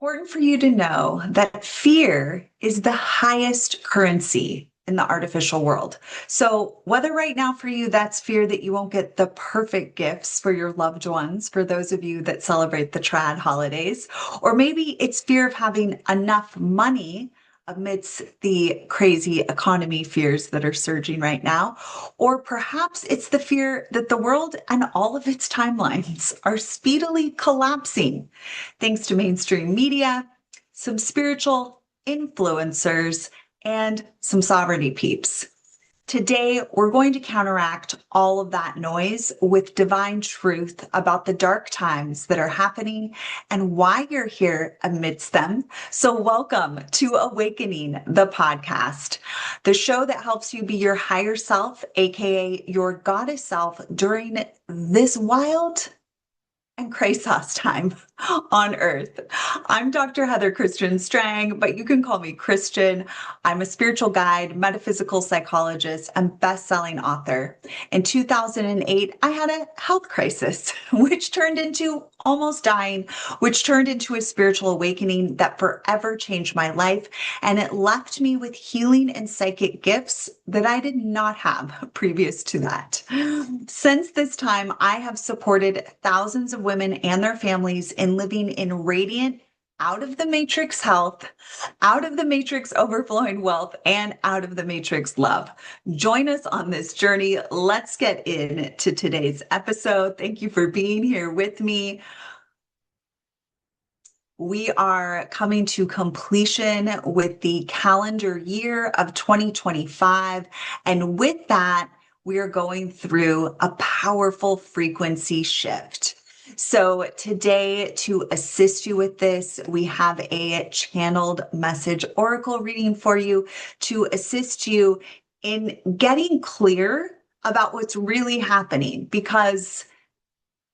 Important for you to know that fear is the highest currency in the artificial world. So, whether right now for you that's fear that you won't get the perfect gifts for your loved ones, for those of you that celebrate the trad holidays, or maybe it's fear of having enough money amidst the crazy economy fears that are surging right now, or perhaps it's the fear that the world and all of its timelines are speedily collapsing thanks to mainstream media, some spiritual influencers, and some sovereignty peeps. Today, we're going to counteract all of that noise with divine truth about the dark times that are happening and why you're here amidst them. So, welcome to Awakening the podcast, the show that helps you be your higher self, aka your goddess self, during this wild and Christos time on earth. I'm Dr. Heather Christian Strang, but you can call me Christian. I'm a spiritual guide, metaphysical psychologist, and best-selling author. In 2008, I had a health crisis, which turned into almost dying, which turned into a spiritual awakening that forever changed my life. And it left me with healing and psychic gifts that I did not have previous to that. Since this time, I have supported thousands of women and their families in living in radiant, out of the matrix health, out of the matrix overflowing wealth, and out of the matrix love. Join us on this journey. Let's get into today's episode. Thank you for being here with me. We are coming to completion with the calendar year of 2025. And with that, we are going through a powerful frequency shift. So today, to assist you with this, we have a channeled message oracle reading for you to assist you in getting clear about what's really happening, because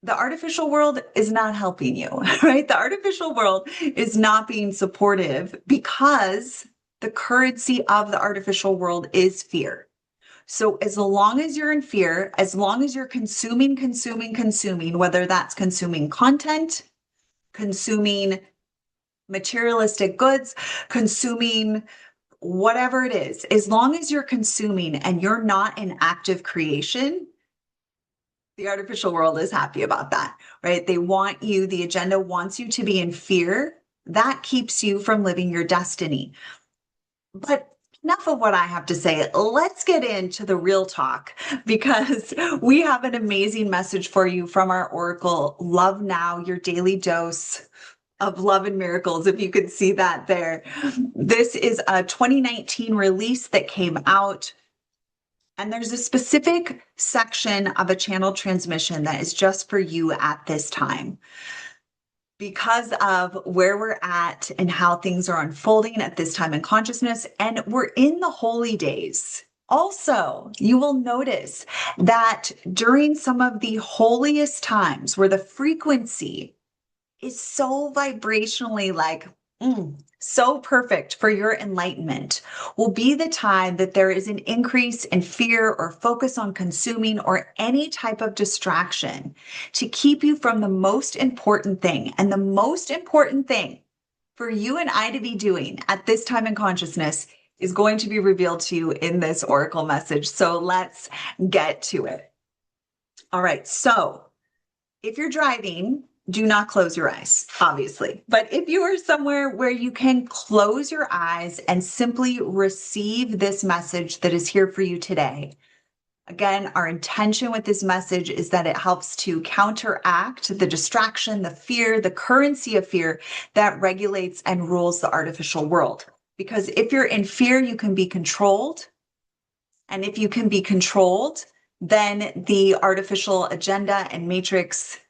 the artificial world is not helping you, right? The artificial world is not being supportive because the currency of the artificial world is fear. So as long as you're in fear, as long as you're consuming, whether that's consuming content, consuming materialistic goods, consuming whatever it is, as long as you're consuming and you're not in active creation, the artificial world is happy about that, right? They want you, the agenda wants you to be in fear. That keeps you from living your destiny. But enough of what I have to say. Let's get into the real talk, because we have an amazing message for you from our oracle. Love Now, your daily dose of love and miracles, if you could see that there. This is a 2019 release that came out. And there's a specific section of a channel transmission that is just for you at this time. Because of where we're at and how things are unfolding at this time in consciousness, and we're in the holy days. Also, you will notice that during some of the holiest times where the frequency is so vibrationally like, so perfect for your enlightenment, will be the time that there is an increase in fear or focus on consuming or any type of distraction to keep you from the most important thing. And the most important thing for you and I to be doing at this time in consciousness is going to be revealed to you in this oracle message. So let's get to it. All right. So if you're driving, do not close your eyes, obviously. But if you are somewhere where you can close your eyes and simply receive this message that is here for you today. Again, our intention with this message is that it helps to counteract the distraction, the fear, the currency of fear that regulates and rules the artificial world. Because if you're in fear, you can be controlled. And if you can be controlled, then the artificial agenda and matrix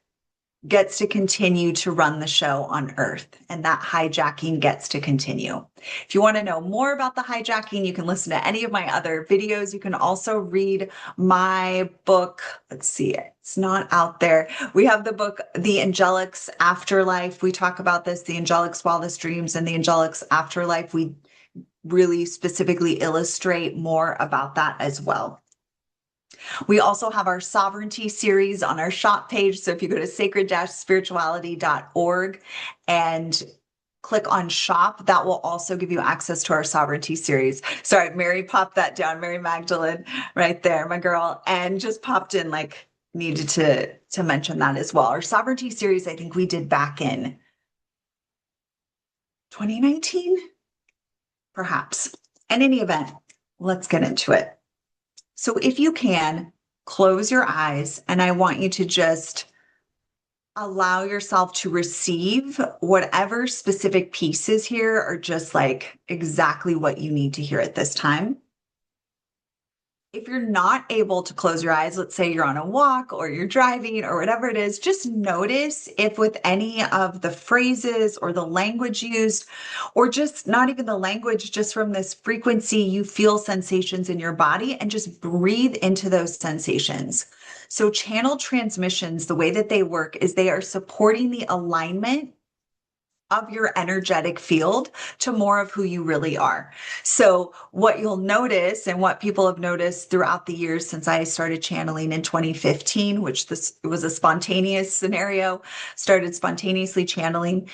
gets to continue to run the show on Earth, and that hijacking gets to continue. If you want to know more about the hijacking, you can listen to any of my other videos. You can also read my book. Let's see, it's not out there. We have the book, The Angelic's Afterlife. We talk about this, the Angelic's Wildest Dreams and the Angelic's Afterlife. We really specifically illustrate more about that as well. We also have our sovereignty series on our shop page. So if you go to sacred-spirituality.org and click on shop. That will also give you access to our sovereignty series. Sorry, Mary popped that down. Mary Magdalene right there, my girl, and just popped in like needed to mention that as well. Our sovereignty series, I think we did back in 2019, perhaps. In any event, let's get into it. So if you can, close your eyes, and I want you to just allow yourself to receive whatever specific pieces here are just like exactly what you need to hear at this time. If you're not able to close your eyes, let's say you're on a walk or you're driving or whatever it is, just notice if with any of the phrases or the language used, or just not even the language, just from this frequency, you feel sensations in your body, and just breathe into those sensations. So channel transmissions, the way that they work is they are supporting the alignment of your energetic field to more of who you really are. So what you'll notice, and what people have noticed throughout the years since I started channeling in 2015, which this was a spontaneous scenario, started spontaneously channeling,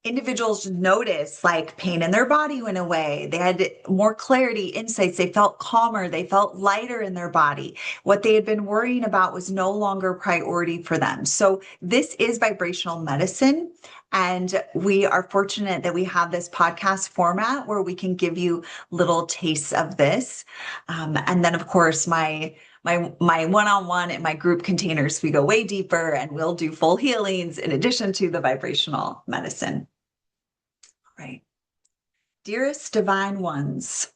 individuals noticed like pain in their body went away. They had more clarity, insights. They felt calmer. They felt lighter in their body. What they had been worrying about was no longer priority for them. So this is vibrational medicine. And we are fortunate that we have this podcast format where we can give you little tastes of this. And then, of course, my one-on-one and my group containers, we go way deeper and we'll do full healings in addition to the vibrational medicine. Right. Dearest divine ones,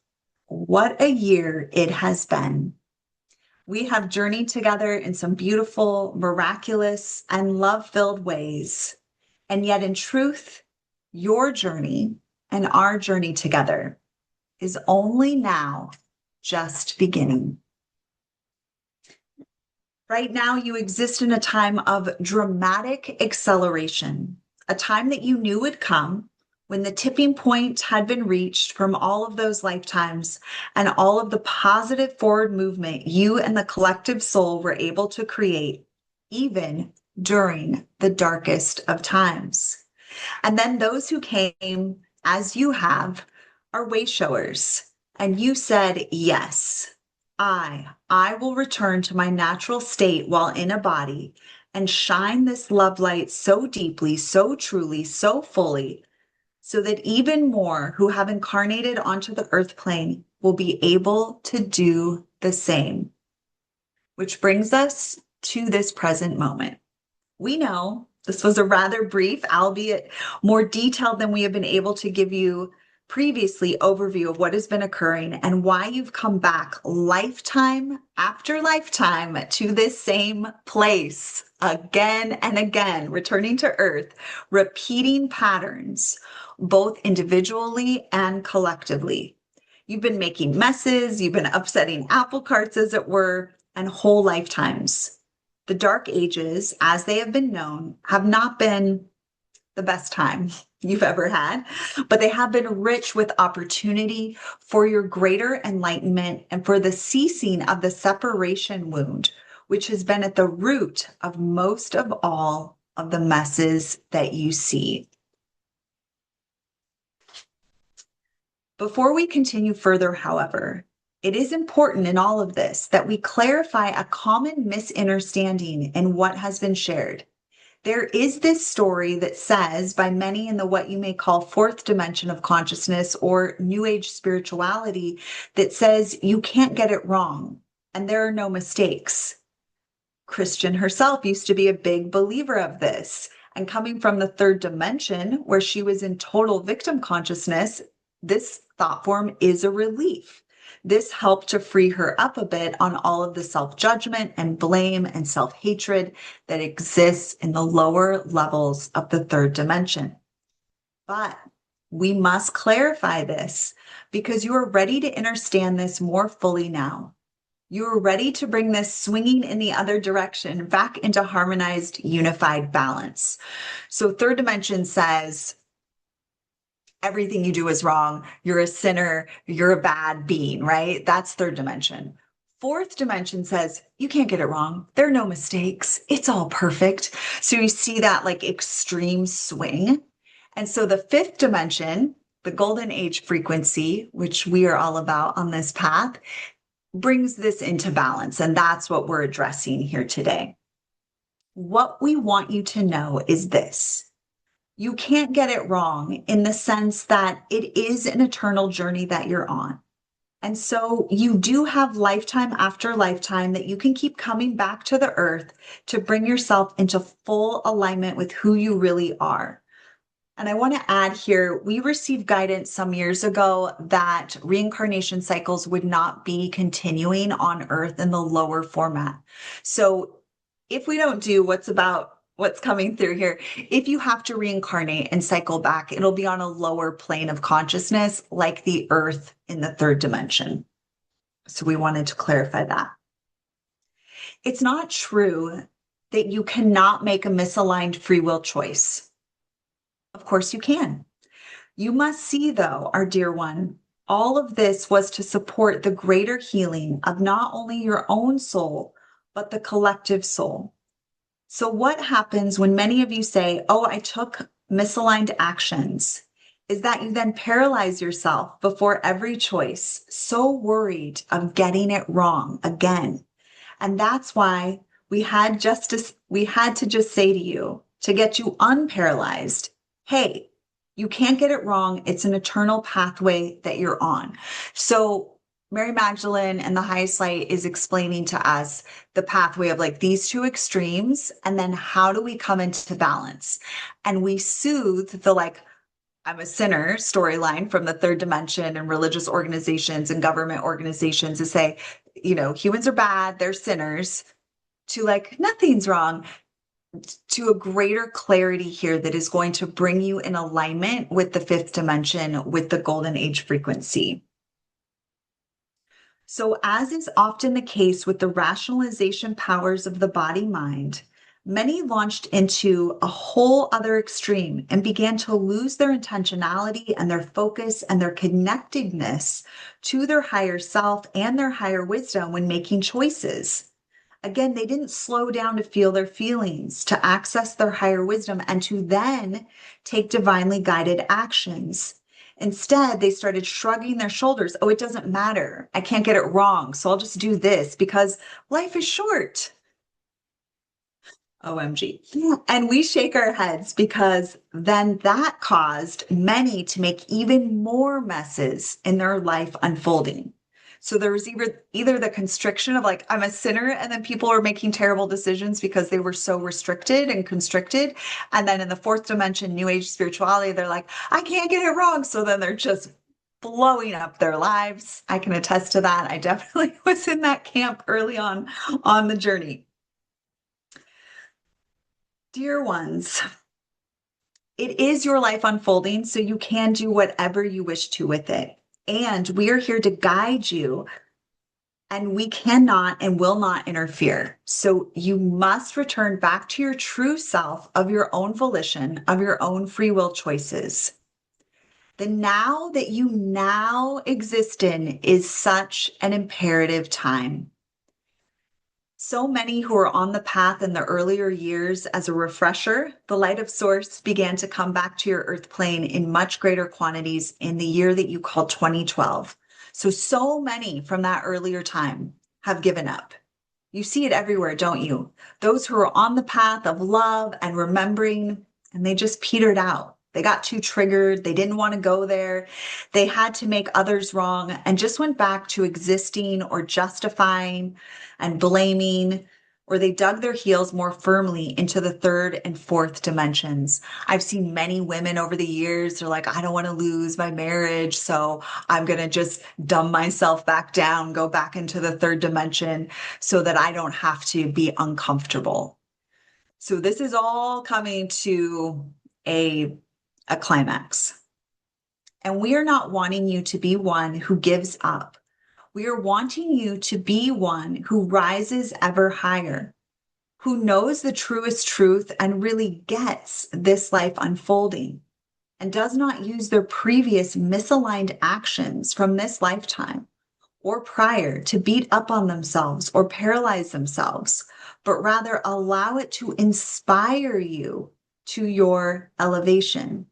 what a year it has been. We have journeyed together in some beautiful, miraculous, and love-filled ways. And yet in truth, your journey and our journey together is only now just beginning. Right now, you exist in a time of dramatic acceleration, a time that you knew would come when the tipping point had been reached from all of those lifetimes and all of the positive forward movement you and the collective soul were able to create, even during the darkest of times. And then those who came, as you have, are way showers. And you said, yes, I will return to my natural state while in a body and shine this love light so deeply, so truly, so fully, so that even more who have incarnated onto the earth plane will be able to do the same. Which brings us to this present moment. We know this was a rather brief, albeit more detailed than we have been able to give you previously, overview of what has been occurring and why you've come back lifetime after lifetime to this same place again and again, returning to earth, repeating patterns, both individually and collectively. You've been making messes, you've been upsetting apple carts, as it were, and whole lifetimes. The dark ages, as they have been known, have not been the best time you've ever had, but they have been rich with opportunity for your greater enlightenment and for the ceasing of the separation wound, which has been at the root of most of all of the messes that you see. Before we continue further, however, it is important in all of this that we clarify a common misunderstanding in what has been shared. There is this story that says by many in the what you may call fourth dimension of consciousness or New Age spirituality that says you can't get it wrong and there are no mistakes. Christian herself used to be a big believer of this. And coming from the third dimension where she was in total victim consciousness, this thought form is a relief. This helped to free her up a bit on all of the self-judgment and blame and self-hatred that exists in the lower levels of the third dimension. But we must clarify this because you are ready to understand this more fully now. You are ready to bring this swinging in the other direction back into harmonized, unified balance. So third dimension says, everything you do is wrong. You're a sinner. You're a bad being, right? That's third dimension. Fourth dimension says, you can't get it wrong. There are no mistakes. It's all perfect. So you see that like extreme swing. And so the fifth dimension, the golden age frequency, which we are all about on this path, brings this into balance. And that's what we're addressing here today. What we want you to know is this. You can't get it wrong in the sense that it is an eternal journey that you're on. And so you do have lifetime after lifetime that you can keep coming back to the earth to bring yourself into full alignment with who you really are. And I want to add here, we received guidance some years ago that reincarnation cycles would not be continuing on earth in the lower format. So if we don't do what's coming through here, if you have to reincarnate and cycle back, it'll be on a lower plane of consciousness, like the earth in the third dimension. So we wanted to clarify that. It's not true that you cannot make a misaligned free will choice. Of course you can. You must see, though, our dear one, all of this was to support the greater healing of not only your own soul, but the collective soul. So what happens when many of you say, oh, I took misaligned actions, is that you then paralyze yourself before every choice, so worried of getting it wrong again. And that's why we had to just say to you, to get you unparalyzed, hey, you can't get it wrong. It's an eternal pathway that you're on. So Mary Magdalene and the highest light is explaining to us the pathway of like these two extremes. And then how do we come into balance? And we soothe the like, I'm a sinner storyline from the third dimension and religious organizations and government organizations to say, humans are bad, they're sinners, to like, nothing's wrong, to a greater clarity here that is going to bring you in alignment with the fifth dimension, with the golden age frequency. So, as is often the case with the rationalization powers of the body mind, many launched into a whole other extreme and began to lose their intentionality and their focus and their connectedness to their higher self and their higher wisdom when making choices. Again, they didn't slow down to feel their feelings, to access their higher wisdom, and to then take divinely guided actions. Instead, they started shrugging their shoulders. Oh, it doesn't matter. I can't get it wrong. So I'll just do this because life is short. OMG. And we shake our heads because then that caused many to make even more messes in their life unfolding. So there was either the constriction of like, I'm a sinner, and then people are making terrible decisions because they were so restricted and constricted. And then in the fourth dimension, New Age spirituality, they're like, I can't get it wrong. So then they're just blowing up their lives. I can attest to that. I definitely was in that camp early on the journey. Dear ones, it is your life unfolding, so you can do whatever you wish to with it. And we are here to guide you, and we cannot and will not interfere. So you must return back to your true self of your own volition, of your own free will choices. The now that you now exist in is such an imperative time. So many who were on the path in the earlier years, as a refresher, the light of source began to come back to your earth plane in much greater quantities in the year that you call 2012. So many from that earlier time have given up. You see it everywhere, don't you? Those who are on the path of love and remembering, and they just petered out. They got too triggered. They didn't want to go there. They had to make others wrong and just went back to existing or justifying and blaming, or they dug their heels more firmly into the third and fourth dimensions. I've seen many women over the years, they're like, I don't want to lose my marriage, so I'm going to just dumb myself back down, go back into the third dimension so that I don't have to be uncomfortable. So this is all coming to a climax. And we are not wanting you to be one who gives up. We are wanting you to be one who rises ever higher, who knows the truest truth and really gets this life unfolding, and does not use their previous misaligned actions from this lifetime or prior to beat up on themselves or paralyze themselves, but rather allow it to inspire you to your elevation.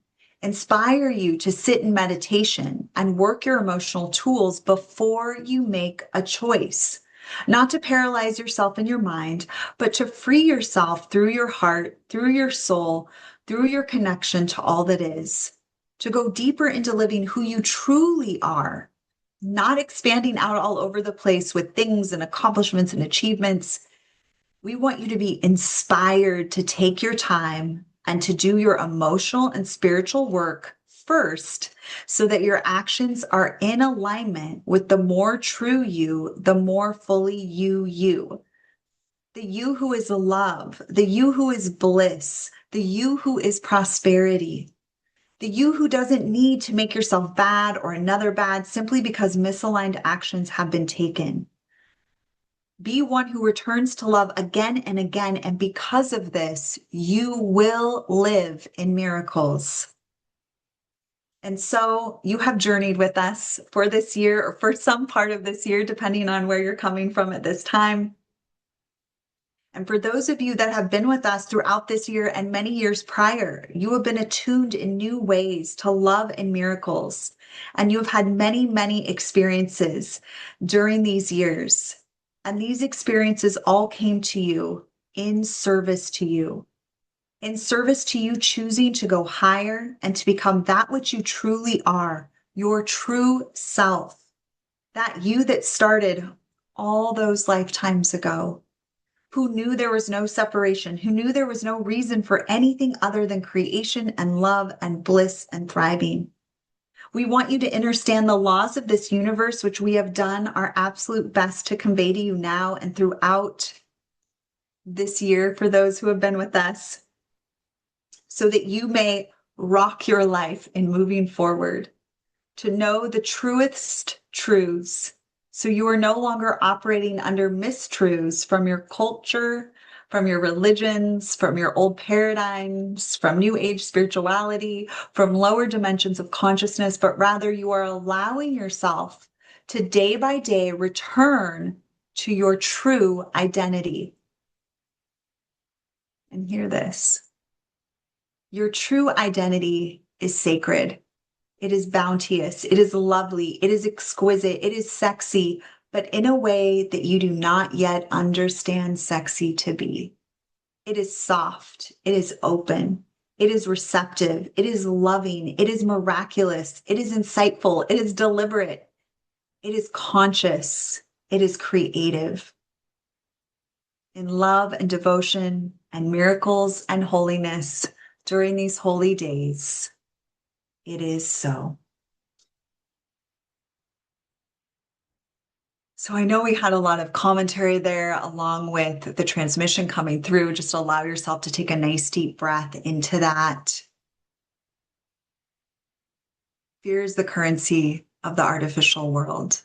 inspire you to sit in meditation and work your emotional tools before you make a choice. Not to paralyze yourself in your mind, but to free yourself through your heart, through your soul, through your connection to all that is. To go deeper into living who you truly are, not expanding out all over the place with things and accomplishments and achievements. We want you to be inspired to take your time and to do your emotional and spiritual work first so that your actions are in alignment with the more true you, the more fully you. The you who is love, the you who is bliss, the you who is prosperity, the you who doesn't need to make yourself bad or another bad simply because misaligned actions have been taken. Be one who returns to love again and again. And because of this, you will live in miracles. And so you have journeyed with us for this year or for some part of this year, depending on where you're coming from at this time. And for those of you that have been with us throughout this year and many years prior, you have been attuned in new ways to love and miracles. And you have had many, many experiences during these years. And these experiences all came to you in service to you, in service to you choosing to go higher and to become that which you truly are, your true self, that you that started all those lifetimes ago, who knew there was no separation, who knew there was no reason for anything other than creation and love and bliss and thriving. We want you to understand the laws of this universe, which we have done our absolute best to convey to you now and throughout this year for those who have been with us, so that you may rock your life in moving forward, to know the truest truths. So you are no longer operating under mistruths from your culture, from your religions, from your old paradigms, from new age spirituality, from lower dimensions of consciousness, but rather you are allowing yourself to day by day return to your true identity. And hear this. Your true identity is sacred. It is bounteous. It is lovely. It is exquisite. It is sexy, but in a way that you do not yet understand sexy to be. It is soft. It is open. It is receptive. It is loving. It is miraculous. It is insightful. It is deliberate. It is conscious. It is creative. In love and devotion and miracles and holiness during these holy days, it is so. So I know we had a lot of commentary there along with the transmission coming through. Just allow yourself to take a nice deep breath into that. Fear is the currency of the artificial world.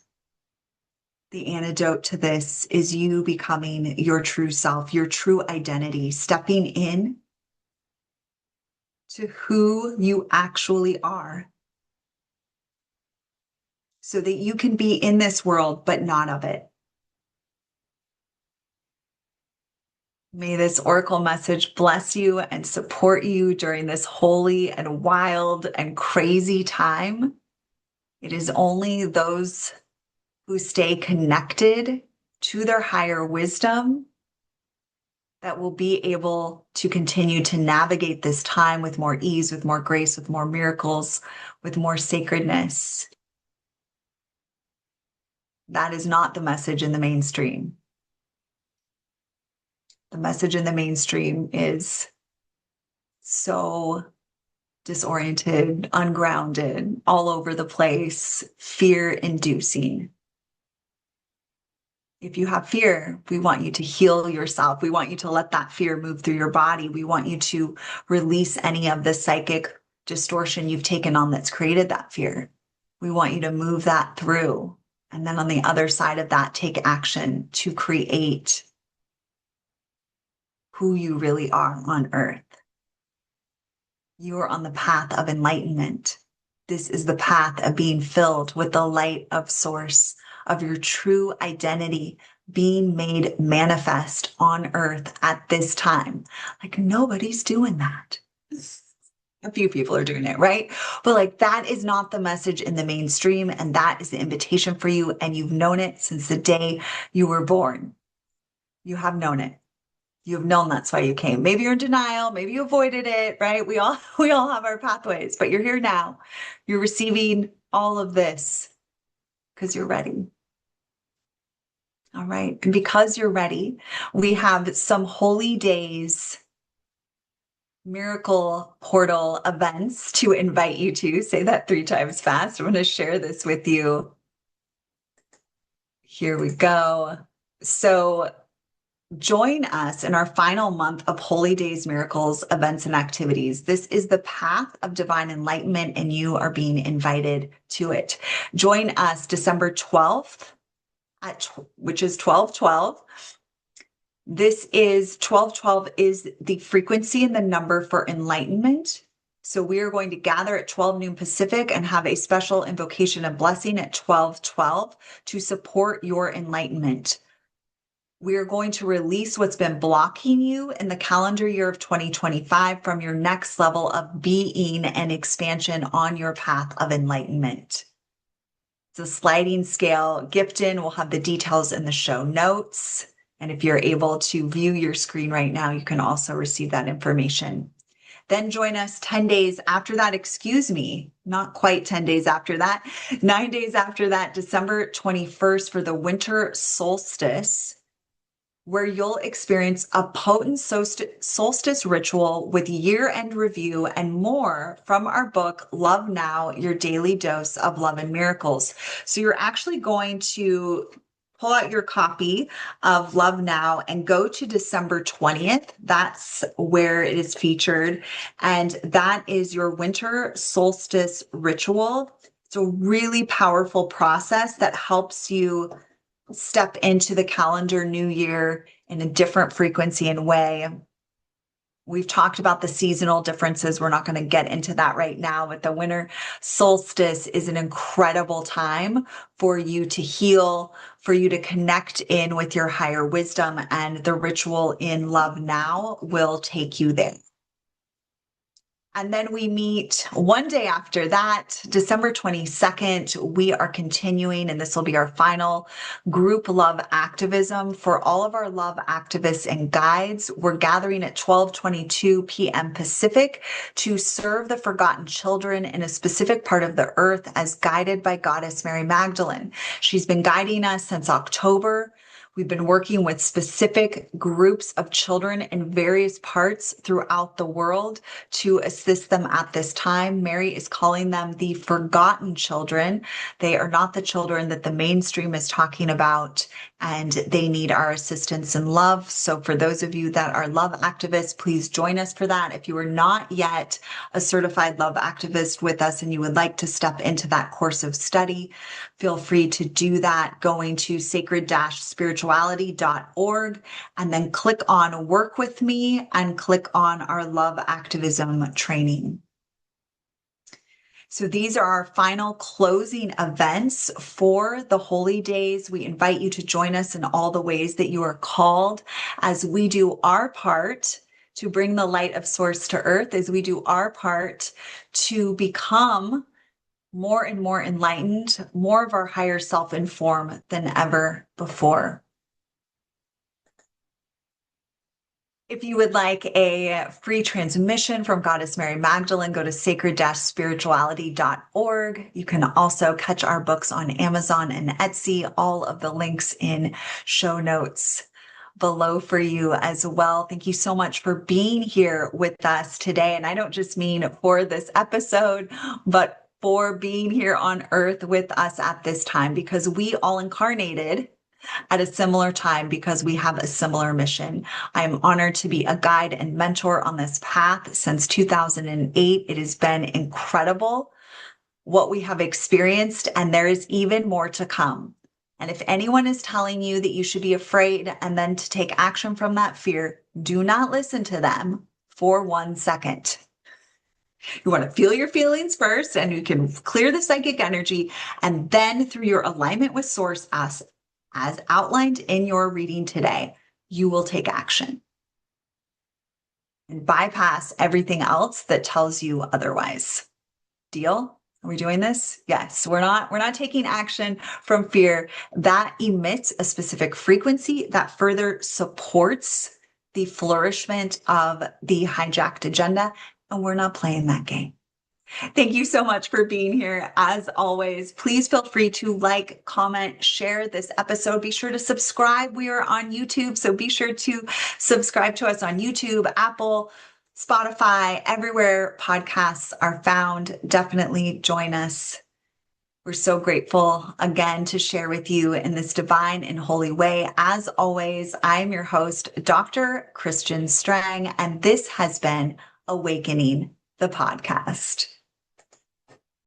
The antidote to this is you becoming your true self, your true identity, stepping in to who you actually are, so that you can be in this world, but not of it. May this oracle message bless you and support you during this holy and wild and crazy time. It is only those who stay connected to their higher wisdom that will be able to continue to navigate this time with more ease, with more grace, with more miracles, with more sacredness. That is not the message in the mainstream. The message in the mainstream is so disoriented, ungrounded, all over the place, fear-inducing. If you have fear, we want you to heal yourself. We want you to let that fear move through your body. We want you to release any of the psychic distortion you've taken on that's created that fear. We want you to move that through. And then on the other side of that, take action to create who you really are on earth. You are on the path of enlightenment. This is the path of being filled with the light of source, of your true identity being made manifest on earth at this time. Like nobody's doing that. A few people are doing it, right? But like that is not the message in the mainstream. And that is the invitation for you. And you've known it since the day you were born. You have known it. You've known that's why you came. Maybe you're in denial, maybe you avoided it, right? We all have our pathways, but you're here now. You're receiving all of this because you're ready. All right. And because you're ready, we have some HolyDays miracle portal events to invite you to. Say that 3 times fast. I'm going to share this with you. Here we go. So join us in our final month of HolyDays miracles, events, and activities. This is the path of divine enlightenment, and you are being invited to it. Join us December 12th, which is 12/12. This is 12/12 is the frequency and the number for enlightenment. So we are going to gather at 12 noon Pacific and have a special invocation and blessing at 12/12 to support your enlightenment. We are going to release what's been blocking you in the calendar year of 2025 from your next level of being and expansion on your path of enlightenment. It's a sliding scale gift in. We'll have the details in the show notes. And if you're able to view your screen right now, you can also receive that information. Then join us 10 days after that, not quite 10 days after that, 9 days after that, December 21st for the winter solstice, where you'll experience a potent solstice ritual with year-end review and more from our book, Love Now, Your Daily Dose of Love and Miracles. So you're actually going to pull out your copy of Love Now and go to December 20th. That's where it is featured. And that is your winter solstice ritual. It's a really powerful process that helps you step into the calendar new year in a different frequency and way. We've talked about the seasonal differences. We're not going to get into that right now, but the winter solstice is an incredible time for you to heal, for you to connect in with your higher wisdom, and the ritual in Love Now will take you there. And then we meet one day after that, December 22nd. We are continuing, and this will be our final group love activism for all of our love activists and guides. We're gathering at 12:22 p.m. Pacific to serve the forgotten children in a specific part of the earth as guided by Goddess Mary Magdalene. She's been guiding us since October. We've been working with specific groups of children in various parts throughout the world to assist them at this time. Mary is calling them the forgotten children. They are not the children that the mainstream is talking about, and they need our assistance and love. So for those of you that are love activists, please join us for that. If you are not yet a certified love activist with us and you would like to step into that course of study, feel free to do that going to sacred-spirituality.org and then click on Work With Me and click on our Love Activism training. So these are our final closing events for the HolyDays. We invite you to join us in all the ways that you are called as we do our part to bring the light of Source to earth, as we do our part to become more and more enlightened, more of our higher self informed than ever before. If you would like a free transmission from Goddess Mary Magdalene, go to sacred-spirituality.org. You can also catch our books on Amazon and Etsy, all of the links in show notes below for you as well. Thank you so much for being here with us today. And I don't just mean for this episode, but for being here on earth with us at this time, because we all incarnated at a similar time because we have a similar mission. I am honored to be a guide and mentor on this path since 2008. It has been incredible what we have experienced, and there is even more to come. And if anyone is telling you that you should be afraid and then to take action from that fear, do not listen to them for 1 second. You want to feel your feelings first, and you can clear the psychic energy, and then through your alignment with Source, as outlined in your reading today, you will take action. and bypass everything else that tells you otherwise. Deal? Are we doing this? Yes, we're not taking action from fear. That emits a specific frequency that further supports the flourishment of the hijacked agenda, and we're not playing that game. Thank you so much for being here. As always, please feel free to like, comment, share this episode. Be sure to subscribe. We are on YouTube, so be sure to subscribe to us on YouTube, Apple, Spotify, everywhere podcasts are found. Definitely join us. We're so grateful again to share with you in this divine and holy way. As always, I am your host, Dr. Christian Strang, and this has been Awakening the Podcast.